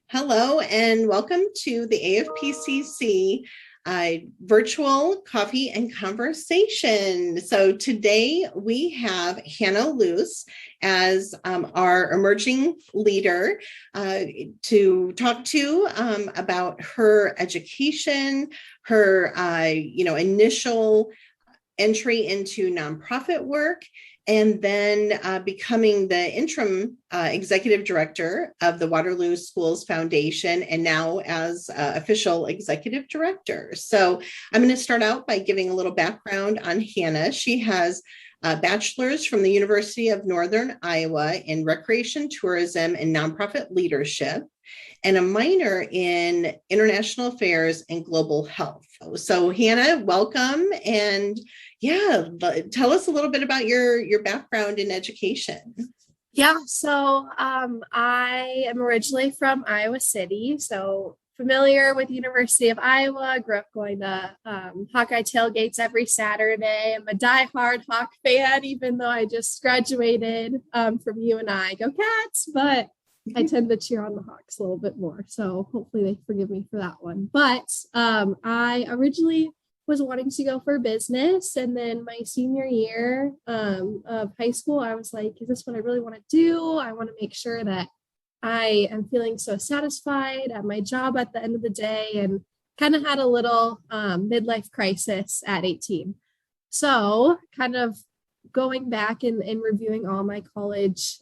Hello and welcome to the AFPCC virtual coffee and conversation. So today we have Hannah Luce as our emerging leader to talk to about her education, her initial entry into nonprofit work, and then becoming the interim executive director of the Waterloo Schools Foundation, and now as official executive director. So I'm going to start out by giving a little background on Hannah. She has a bachelor's from the University of Northern Iowa in recreation, tourism, and nonprofit leadership, and a minor in international affairs and global health. So Hannah, welcome. And yeah, tell us a little bit about your background in education. Yeah, so I am originally from Iowa City, so familiar with University of Iowa. Grew up going to Hawkeye tailgates every Saturday. I'm a diehard Hawk fan, even though I just graduated from UNI. Go Cats! But I tend to cheer on the Hawks a little bit more, so hopefully they forgive me for that one. But I originally was wanting to go for business. And then my senior year of high school, I was like, is this what I really want to do? I want to make sure that I am feeling so satisfied at my job at the end of the day, and kind of had a little midlife crisis at 18. So kind of going back and reviewing all my college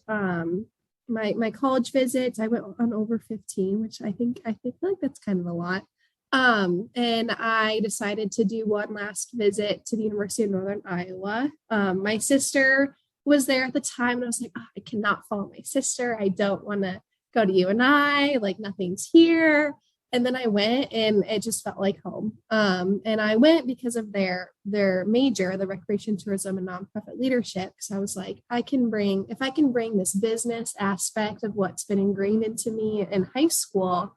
my college visits, I went on over 15, which I think like that's kind of a lot. And I decided to do one last visit to the University of Northern Iowa. My sister was there at the time, and I was like, oh, I cannot follow my sister. I don't want to go to UNI, like nothing's here. And then I went, and it just felt like home. And I went because of their major, the recreation, tourism, and nonprofit leadership. So I was like, if I can bring this business aspect of what's been ingrained into me in high school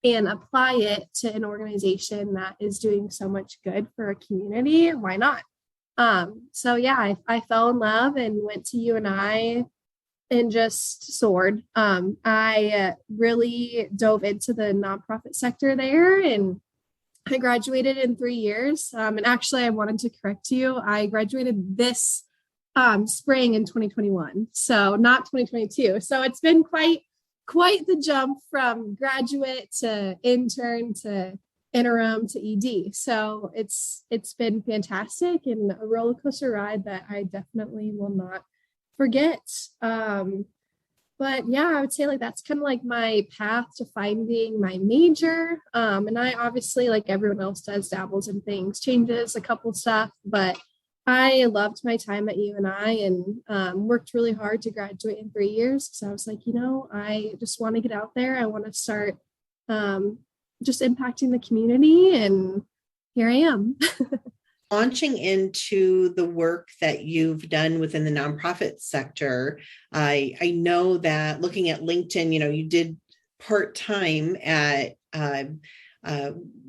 and apply it to an organization that is doing so much good for a community, why not? So yeah, I fell in love and went to UNI and just soared. I really dove into the nonprofit sector there, and I graduated in 3 years. And actually, I wanted to correct you. I graduated this spring in 2021, so not 2022. So it's been quite the jump from graduate to intern to interim to ED. So it's been fantastic and a roller coaster ride that I definitely will not forget. But yeah, I would say like that's kind of like my path to finding my major. And I obviously, like everyone else does, dabbles in things, changes a couple stuff, but I loved my time at UNI and worked really hard to graduate in 3 years. So I was like, I just want to get out there. I want to start just impacting the community. And here I am. Launching into the work that you've done within the nonprofit sector, I know that looking at LinkedIn, you did part-time at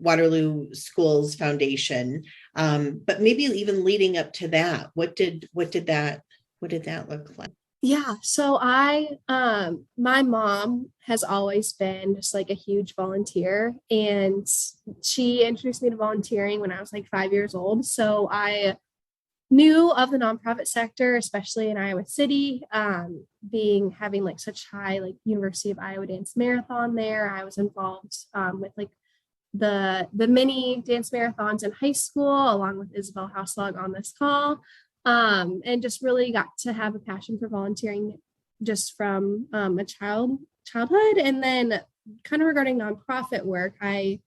Waterloo Schools Foundation, but maybe even leading up to that, what did that look like? Yeah, so my mom has always been just like a huge volunteer, and she introduced me to volunteering when I was like 5 years old. So I knew of the nonprofit sector, especially in Iowa City, having like such high like University of Iowa Dance Marathon there. I was involved with like the mini dance marathons in high school, along with Isabel Houselog on this call. And just really got to have a passion for volunteering just from a childhood. And then kind of regarding nonprofit work, I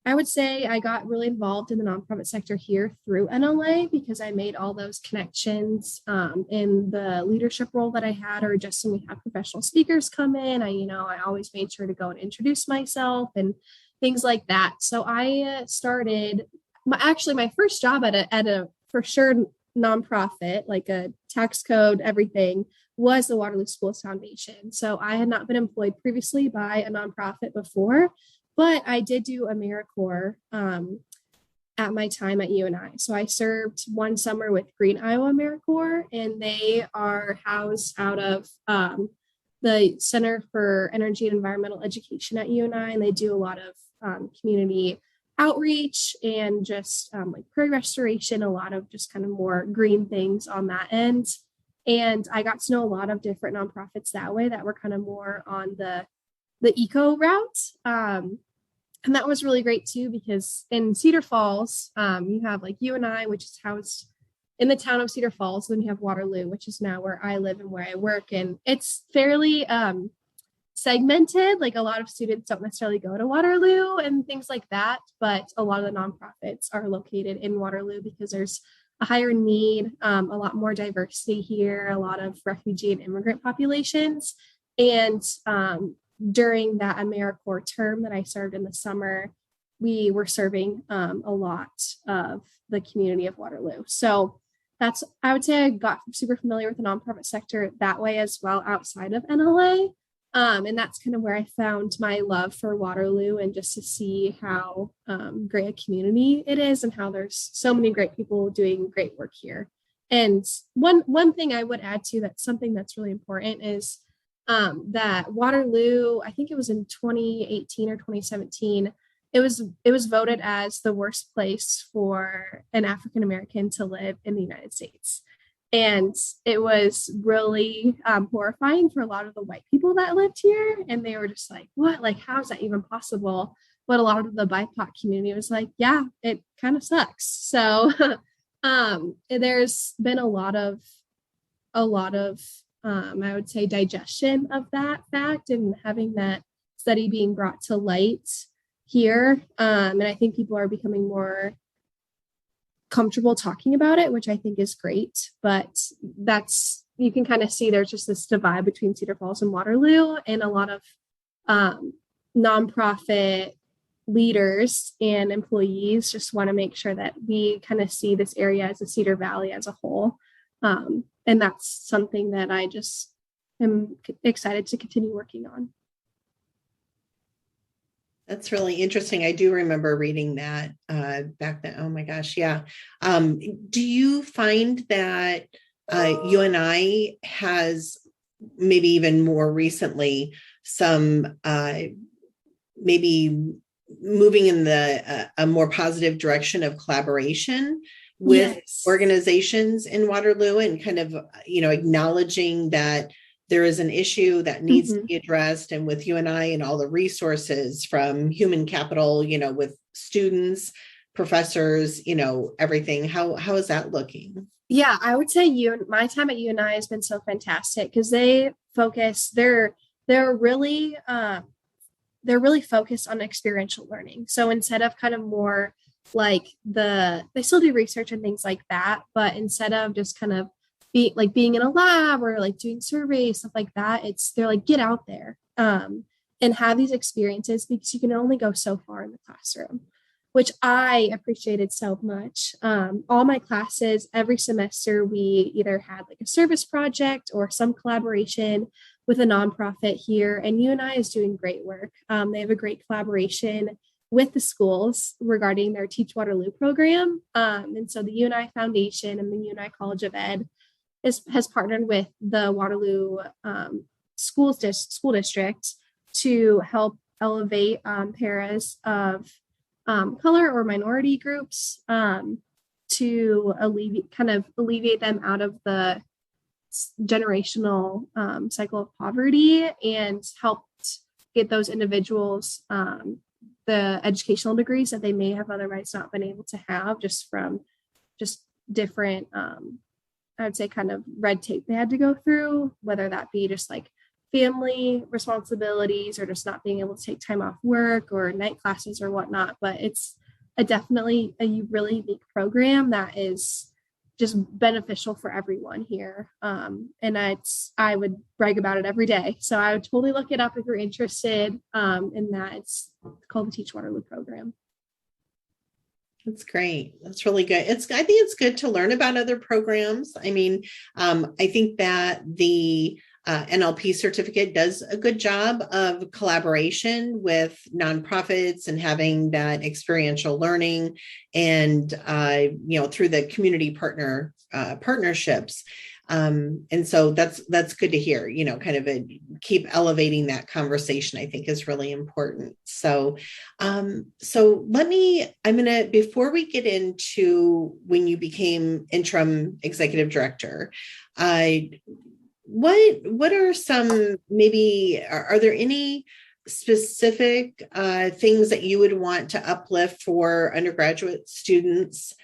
would say I got really involved in the nonprofit sector here through NLA because I made all those connections in the leadership role that I had, or just when we have professional speakers come in, I always made sure to go and introduce myself and things like that. So I started my first job at a for sure nonprofit, like a tax code, everything, was the Waterloo Schools Foundation. So I had not been employed previously by a nonprofit before, but I did do AmeriCorps at my time at UNI. So I served one summer with Green Iowa AmeriCorps, and they are housed out of the Center for Energy and Environmental Education at UNI, and they do a lot of community outreach and just like prairie restoration, a lot of just kind of more green things on that end. And I got to know a lot of different nonprofits that way that were kind of more on the eco route. And that was really great too, because in Cedar Falls, you have like UNI, which is housed in the town of Cedar Falls. Then you have Waterloo, which is now where I live and where I work. And it's fairly segmented. Like a lot of students don't necessarily go to Waterloo and things like that, but a lot of the nonprofits are located in Waterloo because there's a higher need, a lot more diversity here, a lot of refugee and immigrant populations. And during that AmeriCorps term that I served in the summer, we were serving a lot of the community of Waterloo. So I would say I got super familiar with the nonprofit sector that way as well outside of NLA. And that's kind of where I found my love for Waterloo, and just to see how great a community it is and how there's so many great people doing great work here. And one thing I would add to that's something that's really important is that Waterloo, I think it was in 2018 or 2017, it was voted as the worst place for an African American to live in the United States. And it was really horrifying for a lot of the white people that lived here. And they were just like, what? Like, how is that even possible? But a lot of the BIPOC community was like, yeah, it kind of sucks. So there's been a lot of I would say digestion of that fact and having that study being brought to light here. And I think people are becoming more comfortable talking about it, which I think is great. But you can kind of see there's just this divide between Cedar Falls and Waterloo, and a lot of nonprofit leaders and employees just want to make sure that we kind of see this area as a Cedar Valley as a whole. And that's something that I just am excited to continue working on. That's really interesting. I do remember reading that back then. Oh my gosh, yeah. Do you find that UNI has maybe even more recently some maybe moving in a more positive direction of collaboration with organizations in Waterloo, and kind of, acknowledging that there is an issue that needs to be addressed, and with UNI and all the resources from human capital, with students, professors, everything. How is that looking? Yeah, I would say my time at UNI has been so fantastic because they focus, they're really focused on experiential learning. So instead of kind of more like they still do research and things like that, but instead of just kind of being in a lab or like doing surveys, stuff like that, they're like, get out there and have these experiences, because you can only go so far in the classroom, which I appreciated so much. All my classes, every semester, we either had like a service project or some collaboration with a nonprofit here, and UNI is doing great work. They have a great collaboration with the schools regarding their Teach Waterloo program. And so the UNI Foundation and the UNI College of Ed has partnered with the Waterloo school district to help elevate paras of color or minority groups to alleviate them out of the generational cycle of poverty, and help get those individuals the educational degrees that they may have otherwise not been able to have, just from different I would say kind of red tape they had to go through, whether that be just like family responsibilities or just not being able to take time off work or night classes or whatnot. But it's definitely a really unique program that is just beneficial for everyone here. And I would brag about it every day. So I would totally look it up if you're interested in that. It's called the Teach Waterloo program. That's great. That's really good. I think it's good to learn about other programs. I mean, I think that the NLP certificate does a good job of collaboration with nonprofits and having that experiential learning, and through the community partnerships. And so that's good to hear, kind of keep elevating that conversation, I think is really important. So before we get into when you became interim executive director, what are some, maybe, are there any specific things that you would want to uplift for undergraduate students,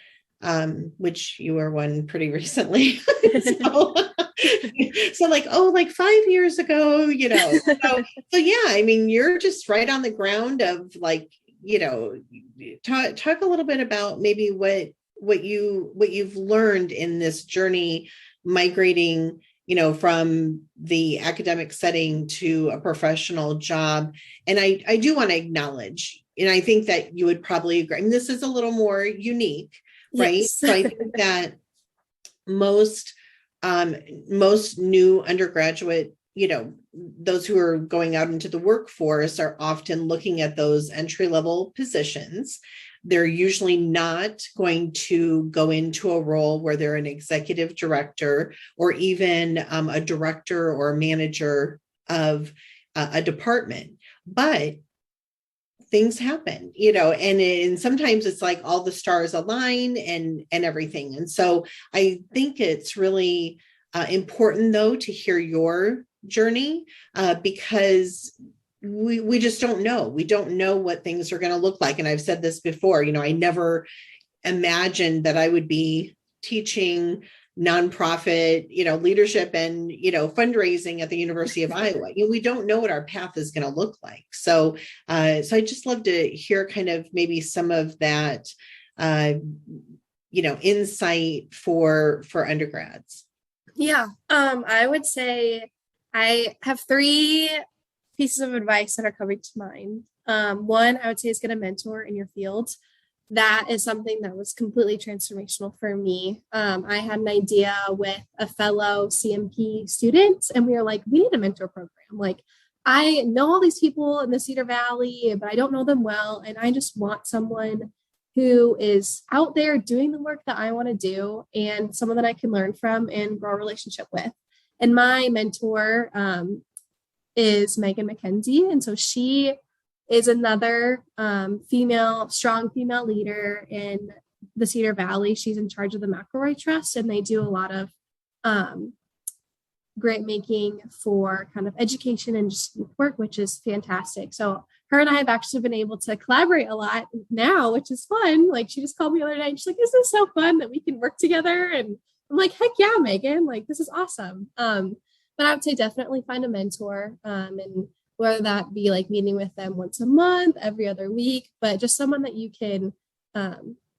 which you were one pretty recently? so, so like 5 years ago, so yeah, I mean, you're just right on the ground of talk a little bit about maybe what you've learned in this journey, migrating from the academic setting to a professional job. And I do want to acknowledge, and I think that you would probably agree, and this is a little more unique, right? Yes. So I think that most new undergraduate, those who are going out into the workforce are often looking at those entry-level positions. They're usually not going to go into a role where they're an executive director or even a director or a manager of a department. But things happen, and sometimes it's like all the stars align and everything. And so I think it's really important, though, to hear your journey, because we just don't know. We don't know what things are going to look like. And I've said this before, I never imagined that I would be teaching nonprofit, leadership and, fundraising at the University of Iowa. We don't know what our path is going to look like. So I just love to hear kind of maybe some of that, insight for undergrads. Yeah. I would say I have 3 pieces of advice that are coming to mind. One, I would say, is get a mentor in your field. That is something that was completely transformational for me. I had an idea with a fellow CMP student, and we were like, we need a mentor program. Like, I know all these people in the Cedar Valley, but I don't know them well. And I just want someone who is out there doing the work that I want to do, and someone that I can learn from and grow a relationship with. And my mentor is Megan McKenzie. And so she is another strong female leader in the Cedar Valley. She's in charge of the McElroy Trust, and they do a lot of grant making for kind of education and just youth work, which is fantastic. So her and I have actually been able to collaborate a lot now, which is fun. Like, she just called me the other night and she's like, "Isn't this so fun that we can work together?" And I'm like, "Heck yeah, Megan, like, this is awesome." But I would say definitely find a mentor, and whether that be like meeting with them once a month, every other week, but just someone that you can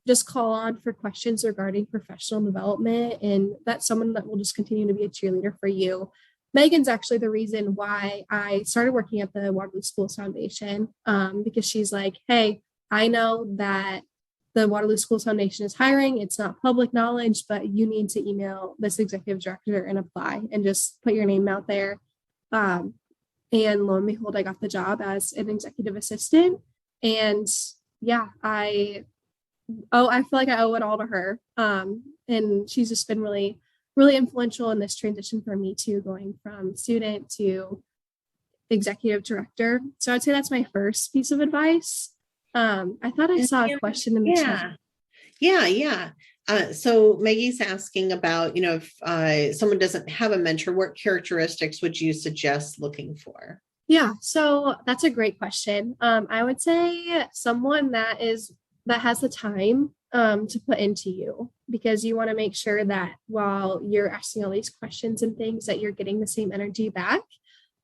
just call on for questions regarding professional development. And that's someone that will just continue to be a cheerleader for you. Megan's actually the reason why I started working at the Waterloo Schools Foundation, because she's like, "Hey, I know that the Waterloo Schools Foundation is hiring. It's not public knowledge, but you need to email this executive director and apply and just put your name out there." And lo and behold, I got the job as an executive assistant. And yeah, I feel like I owe it all to her. And she's just been really, really influential in this transition for me too, going from student to executive director. So I'd say that's my first piece of advice. I thought I saw a question in the chat. Yeah. So Maggie's asking about, if someone doesn't have a mentor, what characteristics would you suggest looking for? Yeah, so that's a great question. I would say someone that has the time to put into you, because you want to make sure that while you're asking all these questions and things, that you're getting the same energy back,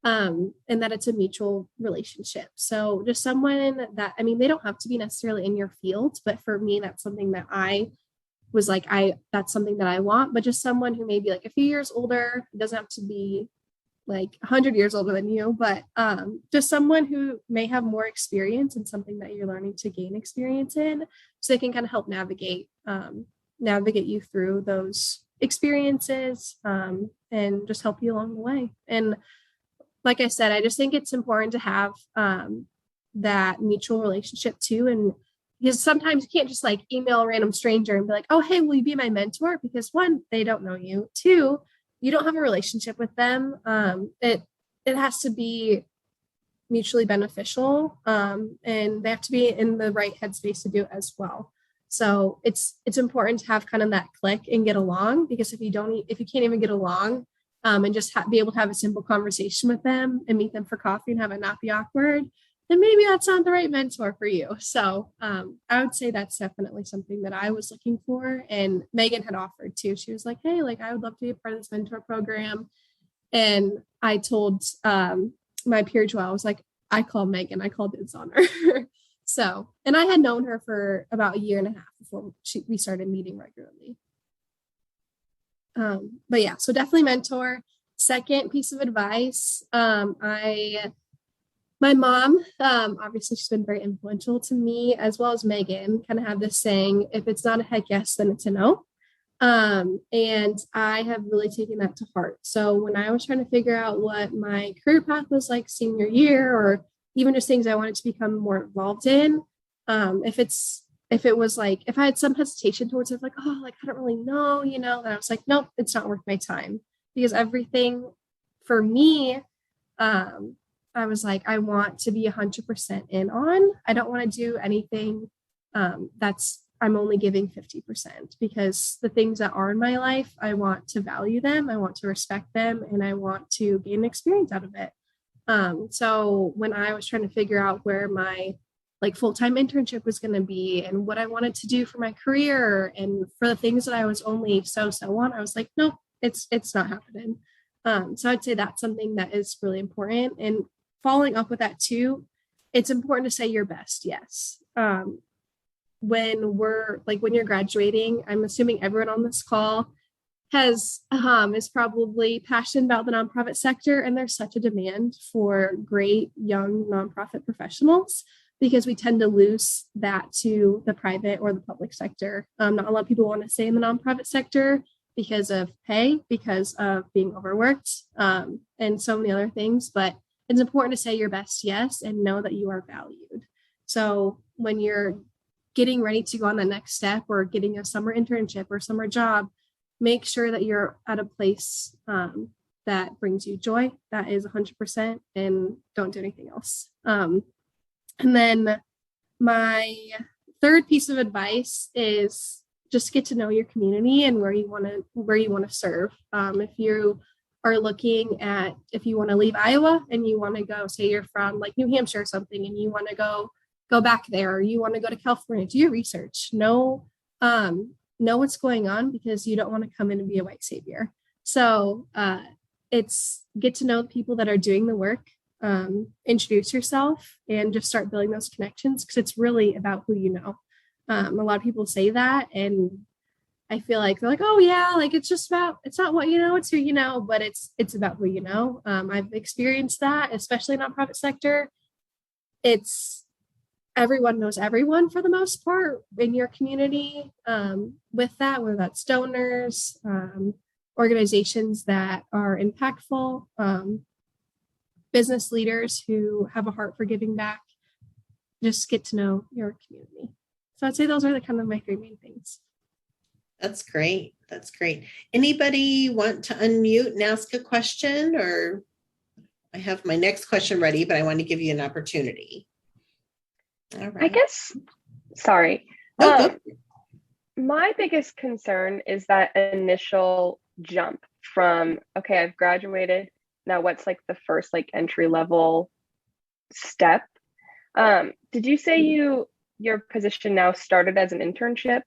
and that it's a mutual relationship. So just someone that, I mean, they don't have to be necessarily in your field, but for me, that's something that I was like, that's something that I want, but just someone who may be like a few years older. It doesn't have to be like 100 years older than you, but just someone who may have more experience in something that you're learning to gain experience in, so they can kind of help navigate you through those experiences, and just help you along the way. And like I said, I just think it's important to have that mutual relationship too. And because sometimes you can't just like email a random stranger and be like, "Oh, hey, will you be my mentor?" Because one, they don't know you. Two, you don't have a relationship with them, it has to be mutually beneficial, and they have to be in the right headspace to do it as well. So it's important to have kind of that click and get along, because if you can't even get along, and just be able to have a simple conversation with them and meet them for coffee and have it not be awkward, then maybe that's not the right mentor for you. So I would say that's definitely something that I was looking for. And Megan had offered too. She was like, hey, like I would love to be a part of this mentor program. And I told my peer Joelle, I was like, I call Megan, I call dibs on her. So, and I had known her for about a year and a half before we started meeting regularly. But yeah, so definitely mentor. Second piece of advice, my mom, obviously she's been very influential to me, as well as Megan, kind of have this saying, if it's not a heck yes, then it's a no. And I have really taken that to heart. So when I was trying to figure out what my career path was like senior year, or even just things I wanted to become more involved in, if it was like, if I had some hesitation towards it, like, oh, like, I don't really know, then I was like, nope, it's not worth my time, because everything for me, I was like, I want to be 100% in on. I don't want to do anything I'm only giving 50%, because the things that are in my life, I want to value them, I want to respect them, and I want to gain experience out of it. So when I was trying to figure out where my like full-time internship was going to be and what I wanted to do for my career and for the things that I was only so on, I was like, no, it's not happening. So I'd say that's something that is really important. And following up with that too, it's important to say your best yes. When you're graduating, I'm assuming everyone on this call is probably passionate about the nonprofit sector, and there's such a demand for great young nonprofit professionals, because we tend to lose that to the private or the public sector. Not a lot of people want to stay in the nonprofit sector because of pay, because of being overworked, and so many other things. But it's important to say your best yes and know that you are valued. So when you're getting ready to go on the next step, or getting a summer internship or summer job, make sure that you're at a place that brings you joy, that is 100%, and don't do anything else. And then my third piece of advice is just get to know your community and where you want to serve. If you are looking at, if you want to leave Iowa and you want to go, say you're from like New Hampshire or something, and you want to go back there, or you want to go to California, do your research, know what's going on, because you don't want to come in and be a white savior. So it's get to know the people that are doing the work, introduce yourself, and just start building those connections, because it's really about who you know. A lot of people say that, and I feel like they're like, oh yeah, like it's not what you know, it's who you know, but it's about who you know. I've experienced that, especially in the nonprofit sector. It's everyone knows everyone for the most part in your community, with that, whether that's donors, organizations that are impactful, business leaders who have a heart for giving back. Just get to know your community. So I'd say those are kind of my three main things. That's great. Anybody want to unmute and ask a question? Or I have my next question ready, but I want to give you an opportunity. All right. I guess, sorry. No, my biggest concern is that initial jump from, okay, I've graduated. Now what's like the first like entry level step? Did you say your position now started as an internship?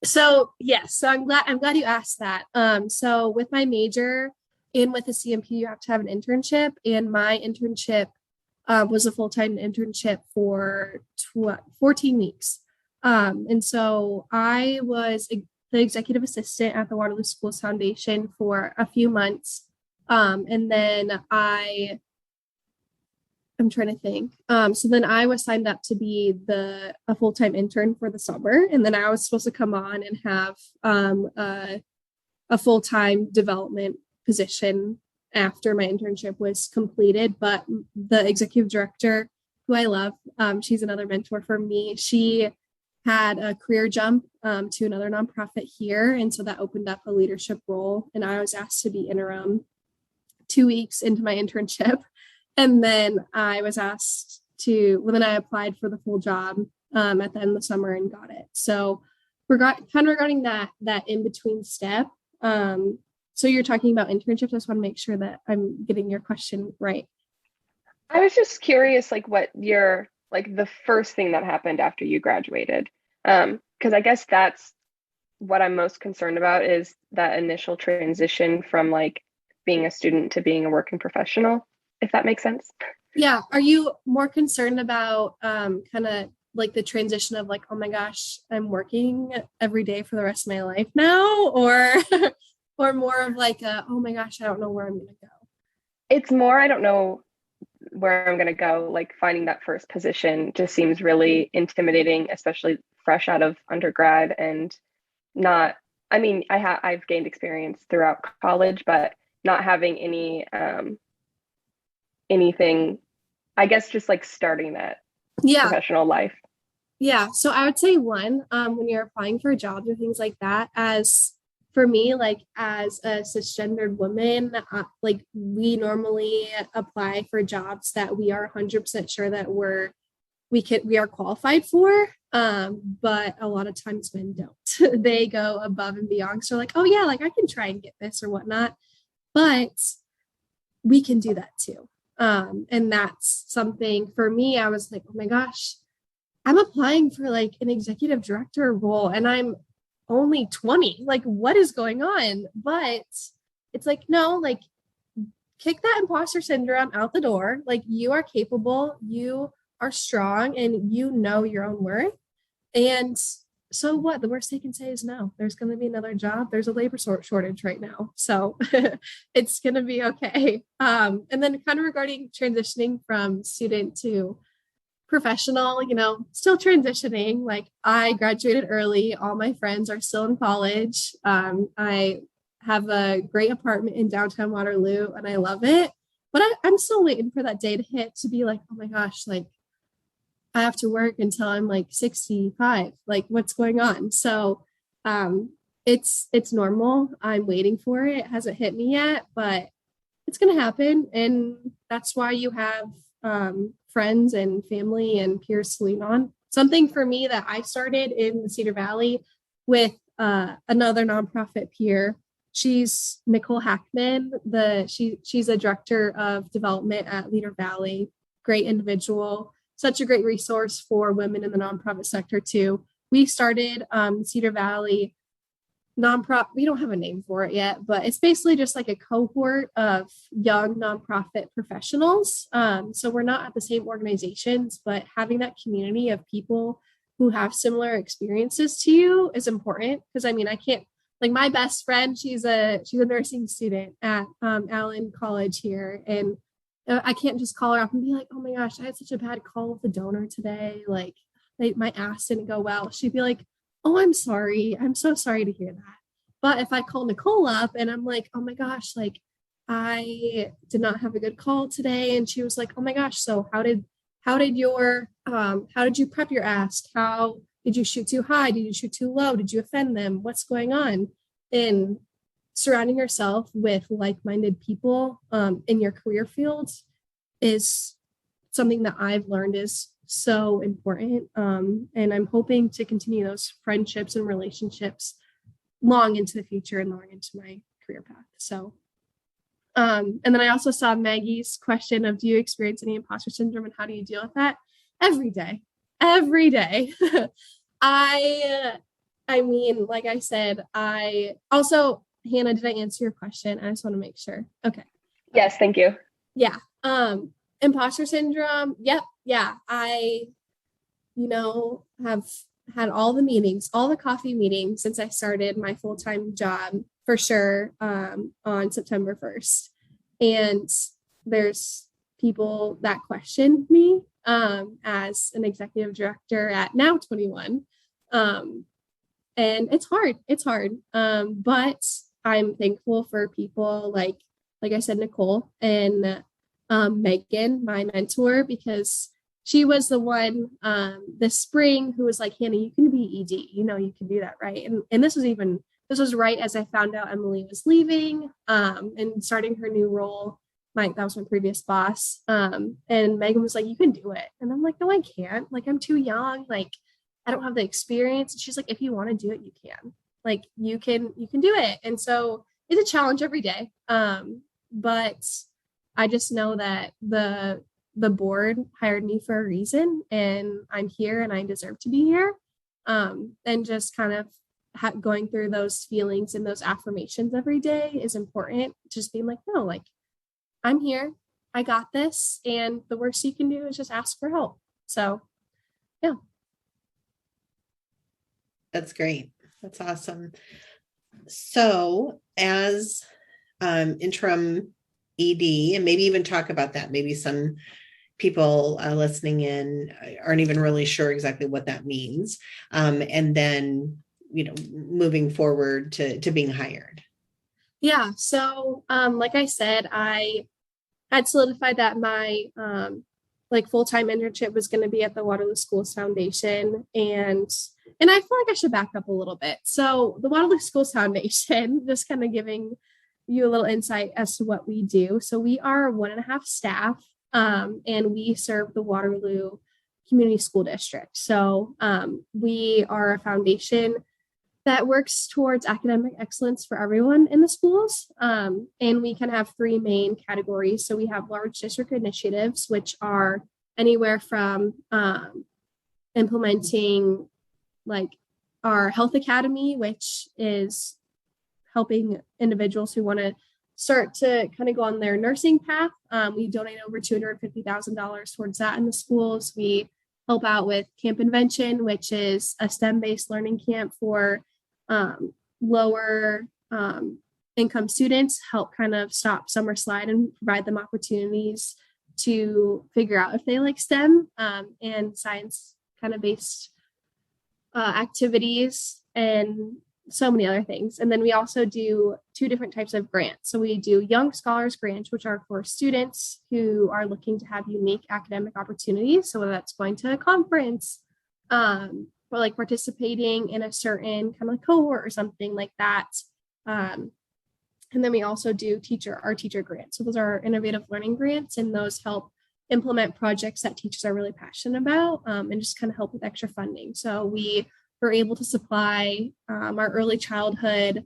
So yes, so I'm glad you asked that. So with my major and with the CMP, you have to have an internship, and my internship was a full-time internship for 14 weeks. And so I was the executive assistant at the Waterloo Schools Foundation for a few months. And then I'm trying to think. So then I was signed up to be a full-time intern for the summer. And then I was supposed to come on and have a full-time development position after my internship was completed. But the executive director, who I love, she's another mentor for me. She had a career jump to another nonprofit here. And so that opened up a leadership role. And I was asked to be interim 2 weeks into my internship. And then I was asked then I applied for the full job at the end of the summer and got it. So regarding that in between step. So you're talking about internships. I just want to make sure that I'm getting your question right. I was just curious, like what your the first thing that happened after you graduated. Because I guess that's what I'm most concerned about is that initial transition from like being a student to being a working professional, if that makes sense. Yeah. Are you more concerned about kind of like the transition of like, oh my gosh, I'm working every day for the rest of my life now, or or more of like oh my gosh, I don't know where I'm gonna go? It's more, I don't know where I'm gonna go. Like finding that first position just seems really intimidating, especially fresh out of undergrad and not, I mean, I've gained experience throughout college, but not having anything, I guess just like starting that professional life. Yeah. So I would say one, when you're applying for jobs or things like that, as for me, like as a cisgendered woman, like we normally apply for jobs that we are 100% sure that we are qualified for. But a lot of times men don't. They go above and beyond. So like, oh yeah, like I can try and get this or whatnot. But we can do that too. And that's something for me, I was like, oh my gosh, I'm applying for like an executive director role and I'm only 20. Like, what is going on? But it's like, no, like kick that imposter syndrome out the door. Like you are capable, you are strong, and you know your own worth. And so what? The worst they can say is no. There's going to be another job. There's a labor shortage right now. So it's going to be okay. And then kind of regarding transitioning from student to professional, still transitioning. Like I graduated early. All my friends are still in college. I have a great apartment in downtown Waterloo and I love it. But I'm still waiting for that day to hit to be like, oh my gosh, like I have to work until I'm like 65. Like what's going on? So it's normal. I'm waiting for it. It hasn't hit me yet, but it's going to happen. And that's why you have friends and family and peers to lean on. Something for me that I started in the Cedar Valley with another nonprofit peer. She's Nicole Hackman. She's a director of development at Cedar Valley. Great individual. Such a great resource for women in the nonprofit sector too. We started Cedar Valley nonprofit. We don't have a name for it yet, but it's basically just like a cohort of young nonprofit professionals. So we're not at the same organizations, but having that community of people who have similar experiences to you is important. Because I mean, I can't, like my best friend, she's a nursing student at Allen College here, and I can't just call her up and be like, oh my gosh, I had such a bad call with the donor today. Like my ass didn't go well. She'd be like, oh, I'm sorry. I'm so sorry to hear that. But if I call Nicole up and I'm like, oh my gosh, like I did not have a good call today. And she was like, oh my gosh, so how did you prep your ask? How did you shoot too high? Did you shoot too low? Did you offend them? What's going on? And surrounding yourself with like-minded people in your career fields is something that I've learned is so important. And I'm hoping to continue those friendships and relationships long into the future and long into my career path. So, and then I also saw Maggie's question of, do you experience any imposter syndrome and how do you deal with that? Every day. I mean, like I said, I also, Hannah, did I answer your question? I just want to make sure. Okay. Yes, thank you. Yeah. Imposter syndrome. Yep. Yeah. I, have had all the meetings, all the coffee meetings since I started my full-time job for sure on September 1st. And there's people that question me as an executive director at now 21. And it's hard. But I'm thankful for people like I said, Nicole and Megan, my mentor, because she was the one this spring who was like, Hannah, you can be ED, you can do that, right? And this was right as I found out Emily was leaving and starting her new role. That was my previous boss. And Megan was like, you can do it. And I'm like, no, I can't. Like, I'm too young. Like, I don't have the experience. And she's like, if you want to do it, you can. Like, you can do it. And so it's a challenge every day. But I just know that the board hired me for a reason, and I'm here and I deserve to be here. And just kind of going through those feelings and those affirmations every day is important. Just being like, no, like, I'm here, I got this, and the worst you can do is just ask for help. So, yeah. That's great. That's awesome. So as interim ED, and maybe even talk about that, maybe some people listening in aren't even really sure exactly what that means. And then, moving forward to being hired. Yeah. So, like I said, I had solidified that my full-time internship was going to be at the Waterloo Schools Foundation. And I feel like I should back up a little bit. So the Waterloo Schools Foundation, just kind of giving you a little insight as to what we do. So we are 1.5 staff, and we serve the Waterloo Community School District. So we are a foundation that works towards academic excellence for everyone in the schools. And we can have 3 main categories. So we have large district initiatives, which are anywhere from implementing like our health academy, which is helping individuals who want to start to kind of go on their nursing path. We donate over $250,000 towards that in the schools. We help out with Camp Invention, which is a STEM-based learning camp for lower income students, help kind of stop summer slide and provide them opportunities to figure out if they like STEM and science kind of based activities and so many other things. And then we also do 2 different types of grants. So we do Young Scholars Grants, which are for students who are looking to have unique academic opportunities. So whether that's going to a conference, or like participating in a certain kind of like cohort or something like that. And then we also do our teacher grants. So those are innovative learning grants, and those help implement projects that teachers are really passionate about, and just kind of help with extra funding. So we were able to supply our early childhood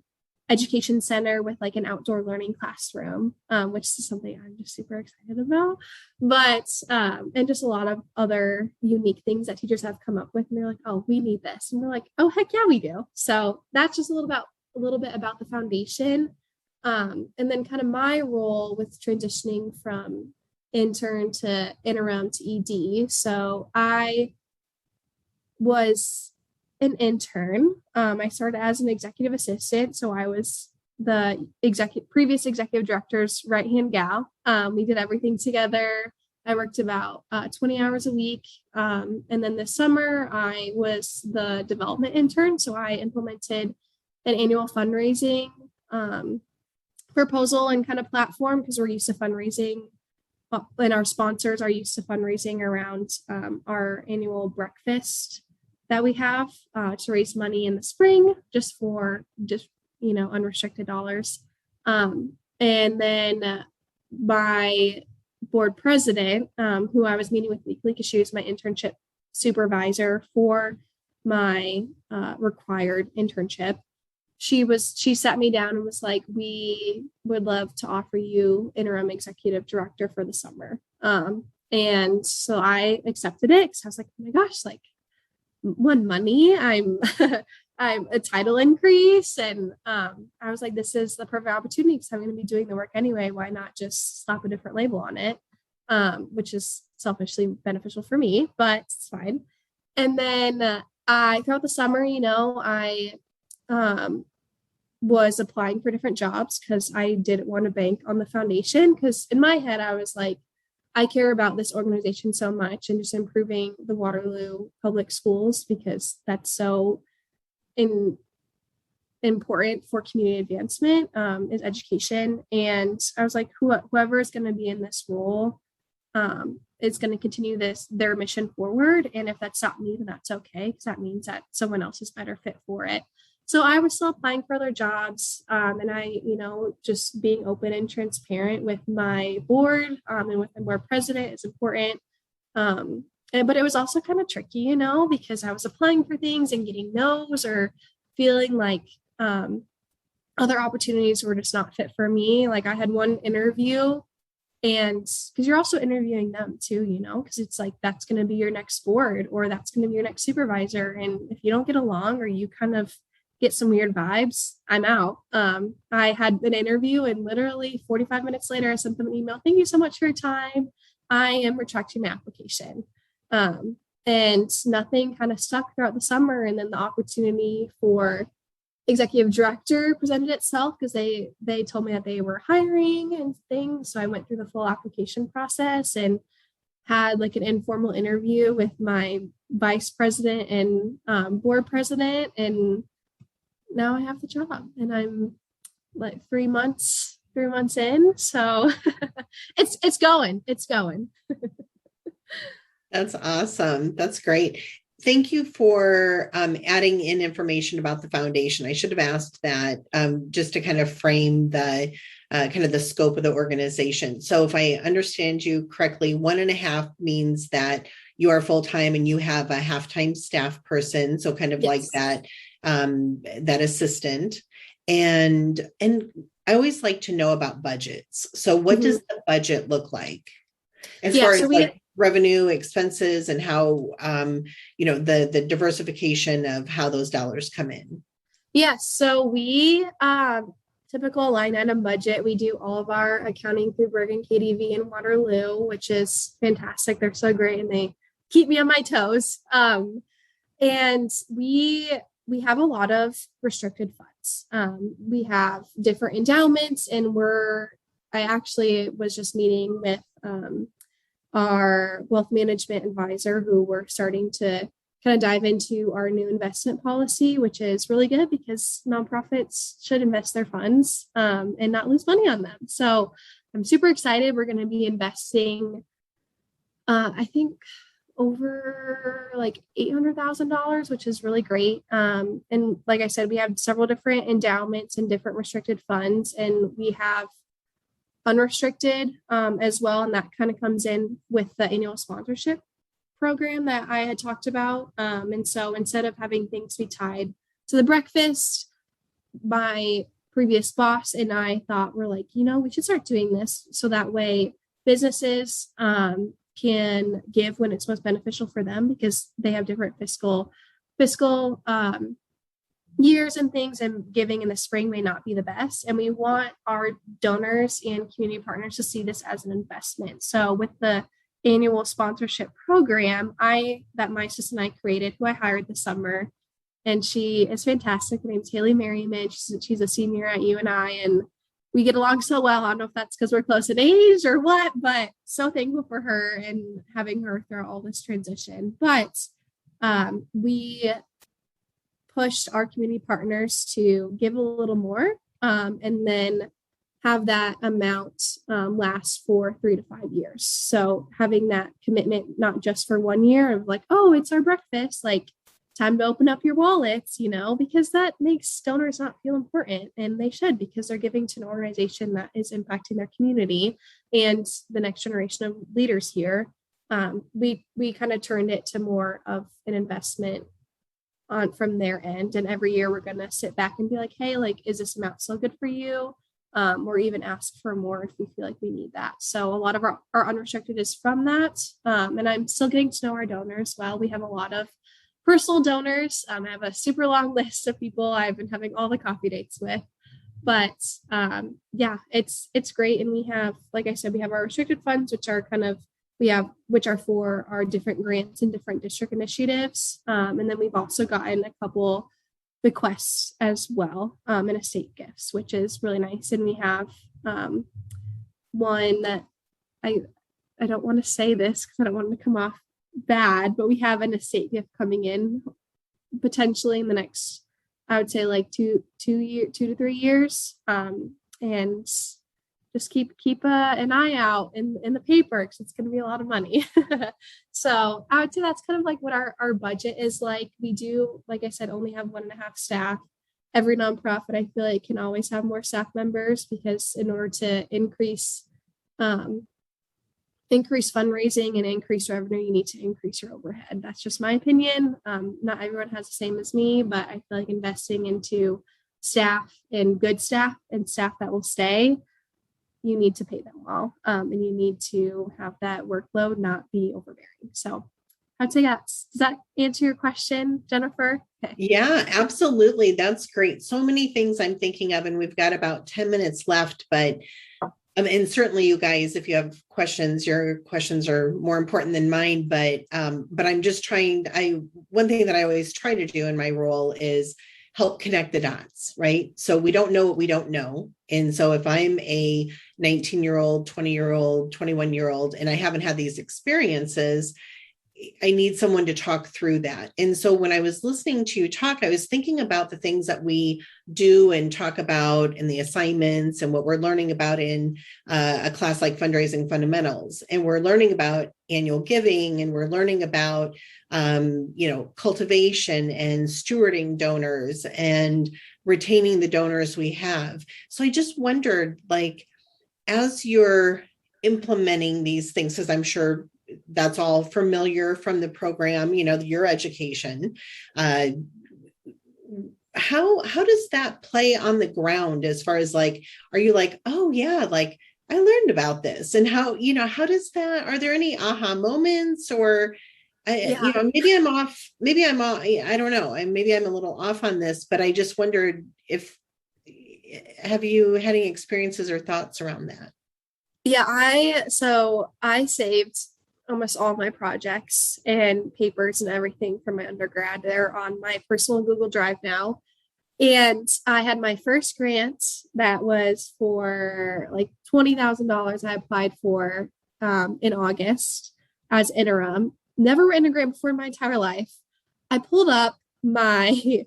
education center with like an outdoor learning classroom, which is something I'm just super excited about. But and just a lot of other unique things that teachers have come up with, and they're like, oh, we need this, and we're like, oh, heck yeah, we do. So that's just a little bit about the foundation. And then kind of my role with transitioning from intern to interim to ED. So I was an intern. I started as an executive assistant. So I was the previous executive director's right-hand gal. We did everything together. I worked about 20 hours a week. And then this summer I was the development intern. So I implemented an annual fundraising proposal and kind of platform, because we're used to fundraising and our sponsors are used to fundraising around our annual breakfast that we have to raise money in the spring, just unrestricted dollars. And then my board president, who I was meeting with weekly because she was my internship supervisor for my required internship, she sat me down and was like, we would love to offer you interim executive director for the summer. And so I accepted it because I was like, oh my gosh, like, one, money, I'm a title increase, and I was like, this is the perfect opportunity because I'm going to be doing the work anyway. Why not just slap a different label on it, which is selfishly beneficial for me, but it's fine. And then throughout the summer, I was applying for different jobs because I didn't want to bank on the foundation, because in my head I was like, I care about this organization so much and just improving the Waterloo public schools, because that's so important for community advancement, is education. And I was like, whoever is going to be in this role, is going to continue their mission forward. And if that's not me, then that's okay, because that means that someone else is better fit for it. So I was still applying for other jobs, and I, just being open and transparent with my board, and with the board president is important. But it was also kind of tricky, because I was applying for things and getting no's, or feeling like other opportunities were just not fit for me. Like I had one interview, and because you're also interviewing them too, because it's like, that's going to be your next board, or that's going to be your next supervisor. And if you don't get along, or you kind of get some weird vibes, I'm out. I had an interview, and literally 45 minutes later, I sent them an email. Thank you so much for your time. I am retracting my application. And nothing kind of stuck throughout the summer. And then the opportunity for executive director presented itself, because they told me that they were hiring and things. So I went through the full application process and had like an informal interview with my vice president and board president. And now I have the job, and I'm like 3 months in. So it's going. That's awesome. That's great. Thank you for adding in information about the foundation. I should have asked that just to kind of frame the kind of the scope of the organization. So if I understand you correctly, 1.5 means that you are full-time and you have a half-time staff person. So kind of Yes. like that assistant. And I always like to know about budgets. So what does the budget look like as far as like revenue, expenses, and how, the diversification of how those dollars come in? Yes. So we, typical line item budget, we do all of our accounting through Bergen KDV and Waterloo, which is fantastic. They're so great, and they keep me on my toes. And we have a lot of restricted funds. We have different endowments, and I actually was just meeting with our wealth management advisor, who we're starting to kind of dive into our new investment policy, which is really good because nonprofits should invest their funds and not lose money on them. So I'm super excited. We're going to be investing, I think, over like $800,000, which is really great. And like I said, we have several different endowments and different restricted funds, and we have unrestricted as well. And that kind of comes in with the annual sponsorship program that I had talked about. And so instead of having things be tied to the breakfast, my previous boss and I thought, we're like, we should start doing this, so that way businesses can give when it's most beneficial for them, because they have different fiscal years and things, and giving in the spring may not be the best. And we want our donors and community partners to see this as an investment. So with the annual sponsorship program that my sister and I created, who I hired this summer, and she is fantastic. Her name's Haley Merriman. She's a senior at UNI, and we get along so well. I don't know if that's because we're close in age or what, but so thankful for her and having her through all this transition. But we pushed our community partners to give a little more, and then have that amount last for 3 to 5 years. So having that commitment, not just for 1 year of like, oh, it's our breakfast, like time to open up your wallets, because that makes donors not feel important, and they should, because they're giving to an organization that is impacting their community and the next generation of leaders here. We kind of turned it to more of an investment from their end. And every year we're going to sit back and be like, hey, like, is this amount still good for you? Or even ask for more if we feel like we need that. So a lot of our unrestricted is from that. And I'm still getting to know our donors well. We have a lot of personal donors. I have a super long list of people I've been having all the coffee dates with. But it's great. And we have, like I said, we have our restricted funds, which are for our different grants and different district initiatives. And then we've also gotten a couple bequests as well, and estate gifts, which is really nice. And we have one that I don't want to say this because I don't want it to come off bad, but we have an estate gift coming in potentially in the next, I would say, like 2 to 3 years. And just keep an eye out in the paper because it's going to be a lot of money. So I would say that's kind of like what our budget is like. We do, like I said, only have 1.5 staff. Every nonprofit, I feel like, can always have more staff members because in order to increase fundraising and increase revenue, you need to increase your overhead. That's just my opinion. Not everyone has the same as me, but I feel like investing into staff and good staff and staff that will stay, you need to pay them well. And you need to have that workload not be overbearing. So I'd say yes. Does that answer your question, Jennifer? Okay. Yeah, absolutely. That's great. So many things I'm thinking of, and we've got about 10 minutes left, but and certainly you guys, if you have questions, your questions are more important than mine, but I'm just one thing that I always try to do in my role is help connect the dots, right? So we don't know what we don't know. And so if I'm a 19-year-old, 20-year-old, 21-year-old, and I haven't had these experiences, I need someone to talk through that. And so when I was listening to you talk, I was thinking about the things that we do and talk about in the assignments and what we're learning about in a class like Fundraising Fundamentals. And we're learning about annual giving, and we're learning about, cultivation and stewarding donors and retaining the donors we have. So I just wondered, like, as you're implementing these things, because I'm sure that's all familiar from the program, your education. How does that play on the ground as far as like, are you like, oh yeah, like I learned about this, and how does that, are there any aha moments, or maybe I'm off, I don't know. Maybe I'm a little off on this, but I just wondered have you had any experiences or thoughts around that? Yeah, I saved almost all my projects and papers and everything from my undergrad. They're on my personal Google Drive now. And I had my first grant that was for like $20,000 I applied for in August as interim. Never written a grant before in my entire life. I pulled up my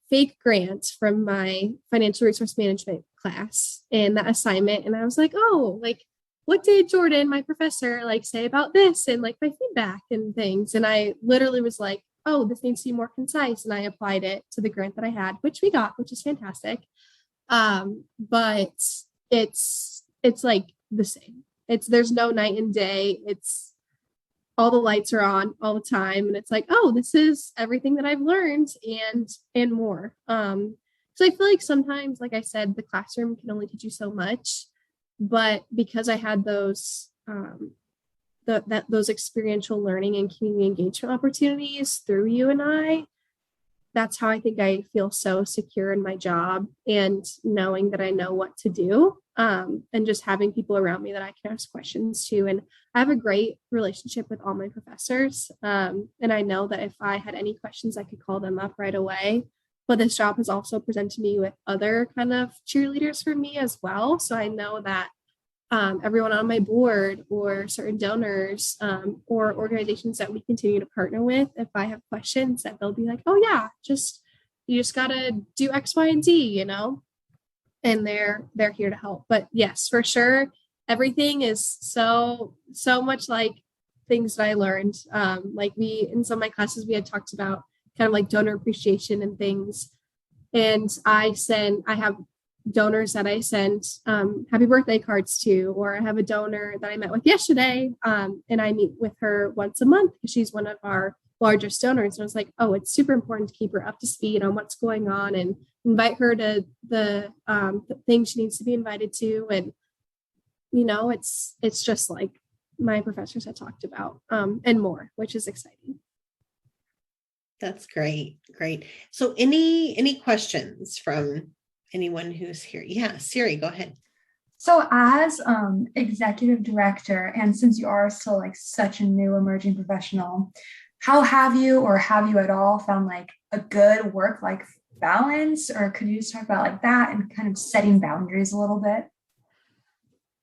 fake grant from my financial resource management class and that assignment. And I was like, oh, like, what did Jordan, my professor, like say about this and like my feedback and things? And I literally was like, oh, this needs to be more concise. And I applied it to the grant that I had, which we got, which is fantastic. But it's like the same. There's no night and day. It's all the lights are on all the time. And it's like, oh, this is everything that I've learned and more. So I feel like sometimes, like I said, the classroom can only teach you so much. But because I had those those experiential learning and community engagement opportunities through you and I, that's how I think I feel so secure in my job and knowing that I know what to do, and just having people around me that I can ask questions to. And I have a great relationship with all my professors. And I know that if I had any questions, I could call them up right away. But this job has also presented me with other kind of cheerleaders for me as well. So I know that everyone on my board or certain donors or organizations that we continue to partner with, if I have questions, that they'll be like, oh yeah, you just gotta do X, Y, and Z, and they're here to help. But yes, for sure, everything is so much like things that I learned. Like in some of my classes, we had talked about kind of like donor appreciation and things. And I have donors that I send happy birthday cards to, or I have a donor that I met with yesterday, and I meet with her once a month because she's one of our largest donors. And I was like, oh, it's super important to keep her up to speed on what's going on and invite her to the things she needs to be invited to. And, it's just like my professors had talked about and more, which is exciting. That's great. Great. So any questions from anyone who's here? Yeah, Siri, go ahead. So as executive director, and since you are still like such a new emerging professional, how have you at all found like a good work-life balance? Or could you just talk about like that and kind of setting boundaries a little bit?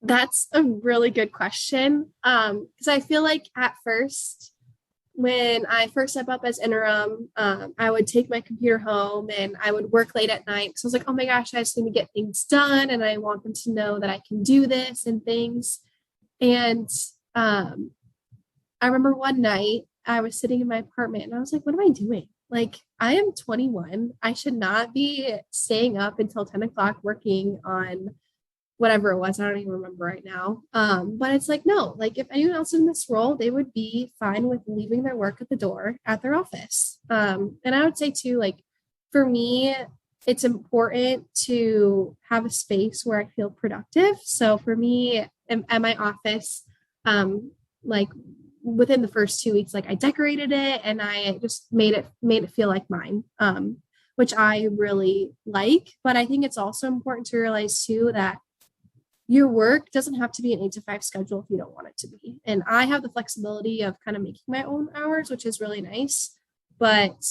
That's a really good question. Because I feel like at first when I first step up as interim, I would take my computer home and I would work late at night. So I was like, oh my gosh, I just need to get things done. And I want them to know that I can do this and things. And I remember one night I was sitting in my apartment and I was like, what am I doing? Like, I am 21. I should not be staying up until 10 o'clock working on whatever it was. I don't even remember right now. But it's like, no, like if anyone else in this role, they would be fine with leaving their work at the door at their office. And I would say too, like for me, it's important to have a space where I feel productive. So for me, at my office, like within the first 2 weeks, like I decorated it and I just made it feel like mine. Which I really like. But I think it's also important to realize too that your work doesn't have to be an 8 to 5 schedule if you don't want it to be. And I have the flexibility of kind of making my own hours, which is really nice. But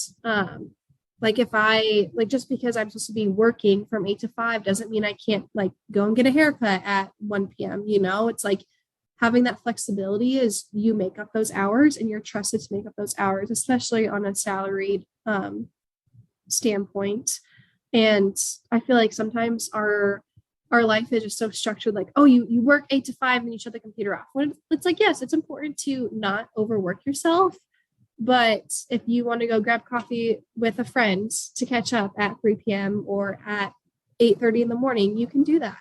like if I like just because I'm supposed to be working from 8 to 5 doesn't mean I can't like go and get a haircut at 1 p.m. It's like having that flexibility is you make up those hours and you're trusted to make up those hours, especially on a salaried standpoint. And I feel like sometimes our life is just so structured, like, oh, you work 8 to 5 and you shut the computer off. When it's like, yes, it's important to not overwork yourself. But if you want to go grab coffee with a friend to catch up at 3 p.m. or at 8:30 in the morning, you can do that,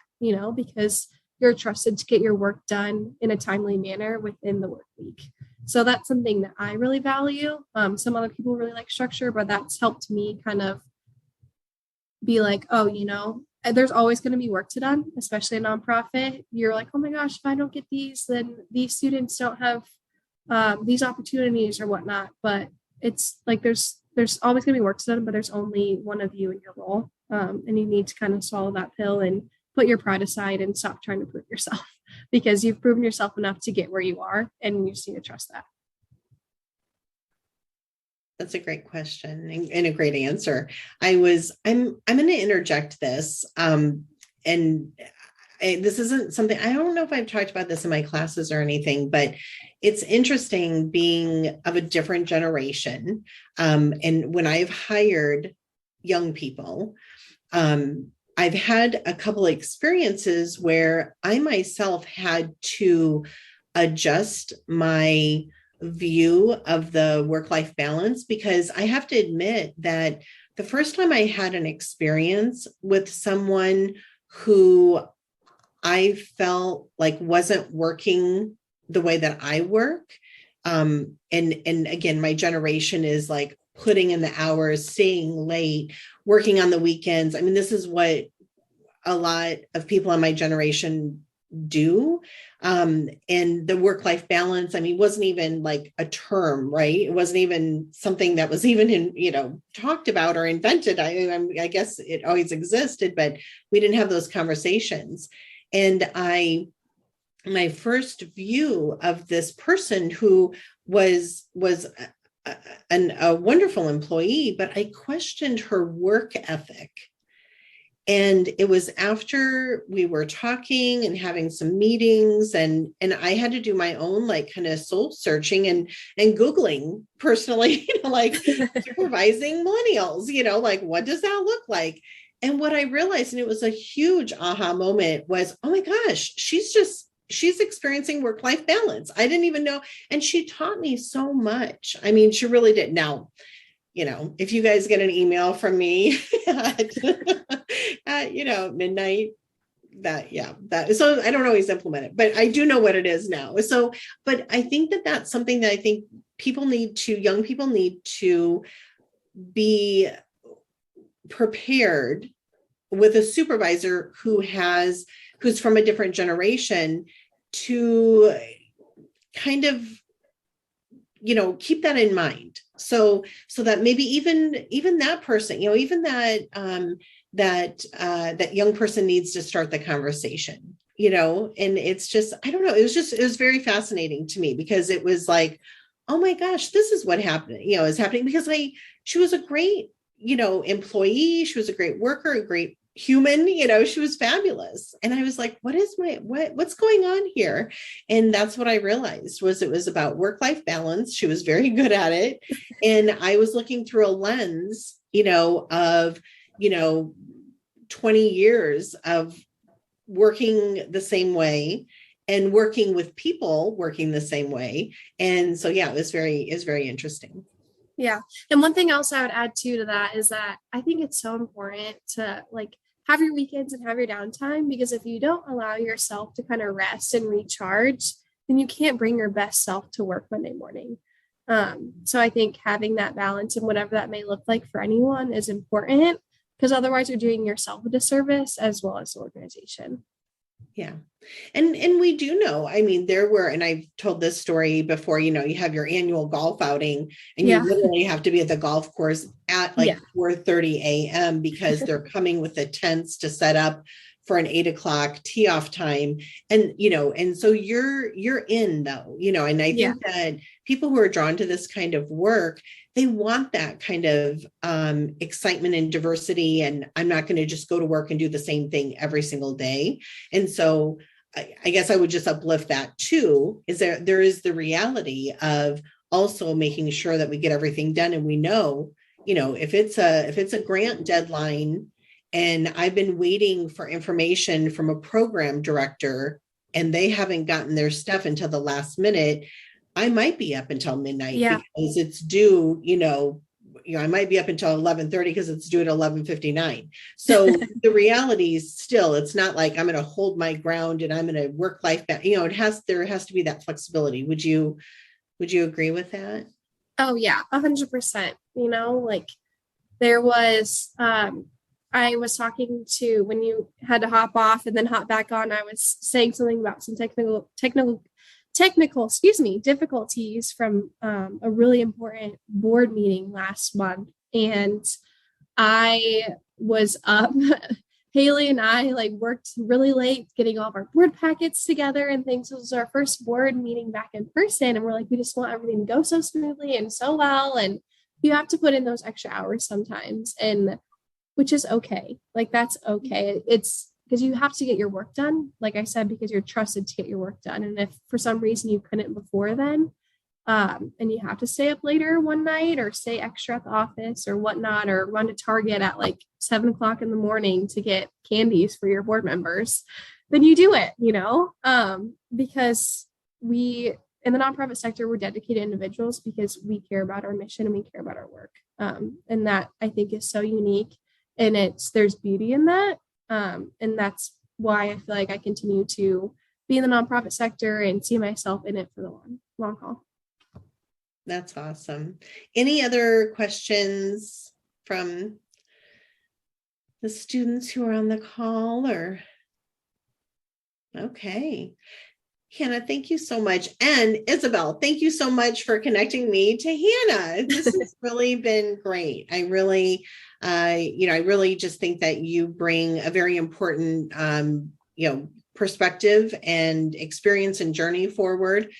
because you're trusted to get your work done in a timely manner within the work week. So that's something that I really value. Some other people really like structure, but that's helped me kind of be like, oh, there's always going to be work to done, especially a nonprofit. You're like, oh my gosh, if I don't get these, then these students don't have these opportunities or whatnot. But it's like there's always going to be work to done, but there's only one of you in your role, and you need to kind of swallow that pill and put your pride aside and stop trying to prove yourself because you've proven yourself enough to get where you are, and you just need to trust that. That's a great question and a great answer. I'm going to interject this. This isn't something, I don't know if I've talked about this in my classes or anything, but it's interesting being of a different generation. And when I've hired young people, I've had a couple of experiences where I myself had to adjust my view of the work-life balance, because I have to admit that the first time I had an experience with someone who I felt like wasn't working the way that I work, and again, my generation is like putting in the hours, staying late, working on the weekends. I mean, this is what a lot of people in my generation do. And the work-life balance, I mean, wasn't even like a term, right? It wasn't even something that was even talked about or invented. I guess it always existed, but we didn't have those conversations. And my first view of this person who was a wonderful employee, but I questioned her work ethic. And it was after we were talking and having some meetings, and I had to do my own like kind of soul searching and Googling personally, like supervising millennials, like what does that look like? And what I realized, and it was a huge aha moment, was, oh my gosh, she's experiencing work-life balance. I didn't even know. And she taught me so much. I mean, she really did. Now, if you guys get an email from me at midnight, so I don't always implement it, but I do know what it is now. So, but I think that that's something that I think young people need to be prepared with a supervisor who's from a different generation, to kind of keep that in mind, so that maybe even that person, even that young person needs to start the conversation, and it's just, I don't know, it was very fascinating to me, because it was like, oh my gosh, this is what happened, is happening, because she was a great employee. She was a great worker, a great human, she was fabulous. And I was like, what's going on here? And that's what I realized was it was about work-life balance. She was very good at it. And I was looking through a lens, of, 20 years of working the same way and working with people working the same way. And so, yeah, it's very interesting. Yeah. And one thing else I would add to that is that I think it's so important to like have your weekends and have your downtime, because if you don't allow yourself to kind of rest and recharge, then you can't bring your best self to work Monday morning. So I think having that balance and whatever that may look like for anyone is important, because otherwise you're doing yourself a disservice as well as the organization. Yeah. And we do know, I mean, and I've told this story before, you have your annual golf outing and you literally have to be at the golf course at like 4:30 a.m. because they're coming with the tents to set up for an 8:00 tee off time. And, and so you're in though, and I think that people who are drawn to this kind of work, they want that kind of excitement and diversity. And I'm not going to just go to work and do the same thing every single day. And so I guess I would just uplift that too, is there is the reality of also making sure that we get everything done. And we know, if it's a grant deadline and I've been waiting for information from a program director and they haven't gotten their stuff until the last minute, I might be up until midnight because it's due, I might be up until 11:30 because it's due at 11:59. So the reality is still, it's not like I'm going to hold my ground and I'm going to work life back. There has to be that flexibility. Would you agree with that? Oh yeah, 100%. Like there was, I was talking to, when you had to hop off and then hop back on, I was saying something about some technical, difficulties from a really important board meeting last month. And I was up, Haley and I like worked really late getting all of our board packets together and things. It was our first board meeting back in person. And we're like, we just want everything to go so smoothly and so well. And you have to put in those extra hours sometimes, and which is okay. Like, that's okay. It's because you have to get your work done. Like I said, because you're trusted to get your work done. And if for some reason you couldn't before then, and you have to stay up later one night or stay extra at the office or whatnot, or run to Target at like 7:00 in the morning to get candies for your board members, then you do it, because we, in the nonprofit sector, we're dedicated individuals because we care about our mission and we care about our work. And that I think is so unique, and there's beauty in that. And that's why I feel like I continue to be in the nonprofit sector and see myself in it for the long haul. That's awesome. Any other questions from the students who are on the call? Okay. Hannah, thank you so much. And Isabel, thank you so much for connecting me to Hannah. This has really been great. I really just think that you bring a very important, perspective and experience and journey forward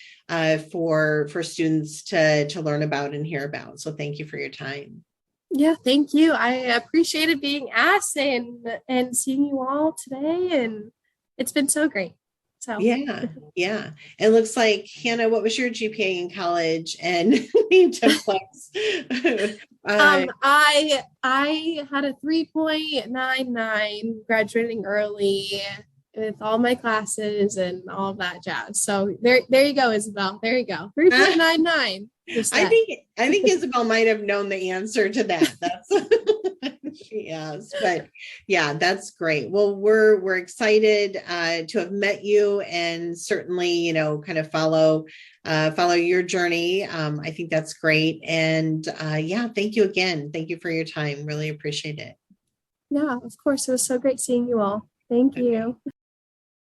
for students to learn about and hear about. So thank you for your time. Yeah, thank you. I appreciated being asked and seeing you all today, and it's been so great. So yeah. It looks like, Hannah, what was your GPA in college? And need to flex. I had a 3.99, graduating early with all my classes and all that jazz. So there you go, Isabel. There you go. 3.99. I think Isabel might have known the answer to that. That's she has, but yeah, that's great. Well, we're excited to have met you, and certainly, kind of follow your journey. I think that's great. And thank you again. Thank you for your time. Really appreciate it. Yeah, of course. It was so great seeing you all. Thank you.